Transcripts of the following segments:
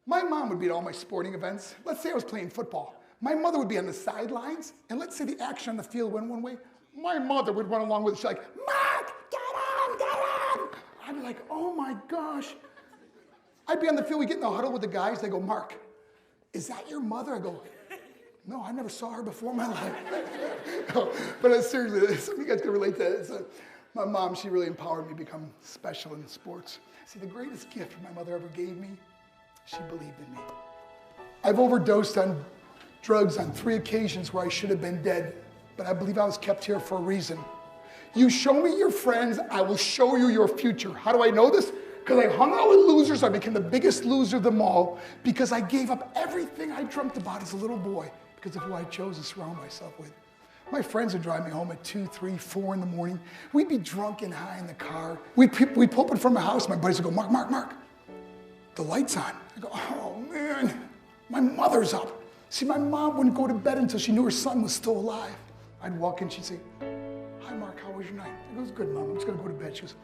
My mom would be at all my sporting events. Let's say I was playing football. My mother would be on the sidelines, and let's say the action on the field went one way. My mother would run along with it. She's like, Mark, get on, get on. I'd be like, oh my gosh. I'd be on the field, we get in the huddle with the guys. They go, Mark, is that your mother? I go, no, I never saw her before in my life. No, but seriously, some of you guys can relate to that. My mom, she really empowered me to become special in sports. See, the greatest gift my mother ever gave me, she believed in me. I've overdosed on drugs on 3 occasions where I should have been dead, but I believe I was kept here for a reason. You show me your friends, I will show you your future. How do I know this? Because I hung out with losers, I became the biggest loser of them all because I gave up everything I dreamt about as a little boy because of who I chose to surround myself with. My friends would drive me home at 2, 3, 4 in the morning. We'd be drunk and high in the car. We'd pull up in front of my house. My buddies would go, Mark, the light's on. I go, oh man, my mother's up. See, my mom wouldn't go to bed until she knew her son was still alive. I'd walk in, she'd say, hi Mark, how was your night? I go, it was good, Mom, I'm just gonna go to bed. She goes,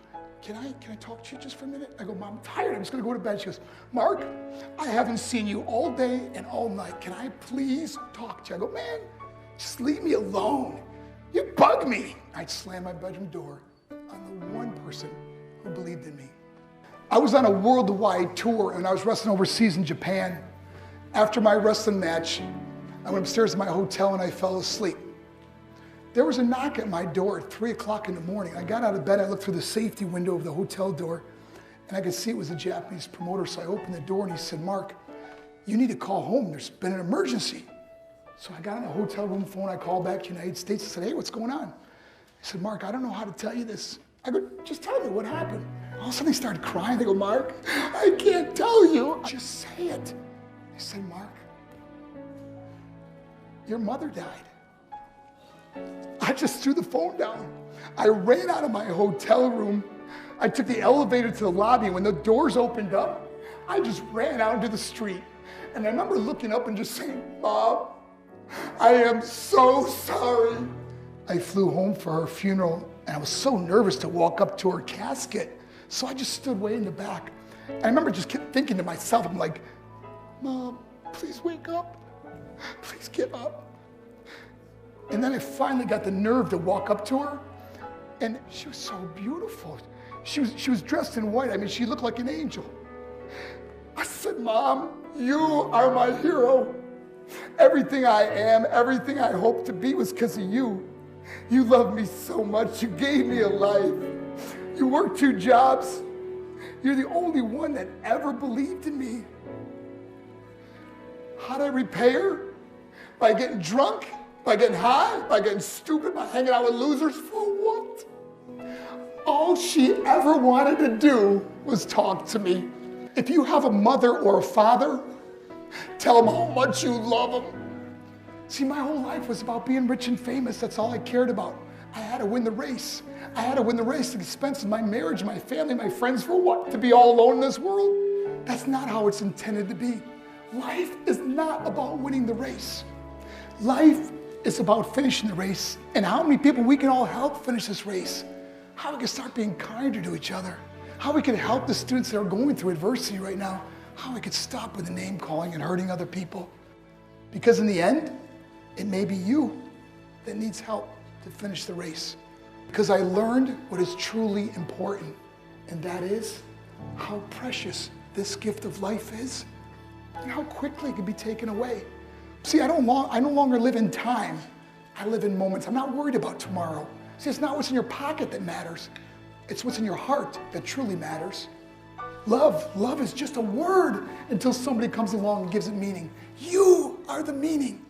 can I talk to you just for a minute? I go, Mom, I'm tired, I'm just gonna go to bed. She goes, Mark, I haven't seen you all day and all night. Can I please talk to you? I go, man, just leave me alone. You bug me. I'd slam my bedroom door on the one person who believed in me. I was on a worldwide tour and I was wrestling overseas in Japan. After my wrestling match, I went upstairs to my hotel and I fell asleep. There was a knock at my door at 3 o'clock in the morning. I got out of bed, I looked through the safety window of the hotel door and I could see it was a Japanese promoter. So I opened the door and he said, Mark, you need to call home. There's been an emergency. So I got on the hotel room phone, I called back to the United States and said, hey, what's going on? He said, Mark, I don't know how to tell you this. I go, just tell me what happened. All of a sudden they started crying. They go, Mark, I can't tell you. Just say it. I said, Mark, your mother died. I just threw the phone down. I ran out of my hotel room. I took the elevator to the lobby. When the doors opened up, I just ran out into the street. And I remember looking up and just saying, Mom, I am so sorry. I flew home for her funeral and I was so nervous to walk up to her casket. So I just stood way in the back. I remember just kept thinking to myself, I'm like, Mom, please wake up. Please get up. And then I finally got the nerve to walk up to her and she was so beautiful. She was dressed in white. I mean, she looked like an angel. I said, Mom, you are my hero. Everything I am, everything I hope to be was because of you. You loved me so much. You gave me a life. You worked 2 jobs. You're the only one that ever believed in me. How'd I repay her? By getting drunk? By getting high? By getting stupid? By hanging out with losers? For what? All she ever wanted to do was talk to me. If you have a mother or a father, tell them how much you love them. See, my whole life was about being rich and famous. That's all I cared about. I had to win the race. I had to win the race at the expense of my marriage, my family, my friends. For what? To be all alone in this world? That's not how it's intended to be. Life is not about winning the race. Life is about finishing the race and how many people we can all help finish this race. How we can start being kinder to each other. How we can help the students that are going through adversity right now. How we could stop with the name calling and hurting other people. Because in the end, it may be you that needs help to finish the race. Because I learned what is truly important, and that is how precious this gift of life is and how quickly it can be taken away. See, I no longer live in time. I live in moments. I'm not worried about tomorrow. See, it's not what's in your pocket that matters. It's what's in your heart that truly matters. Love is just a word until somebody comes along and gives it meaning. You are the meaning.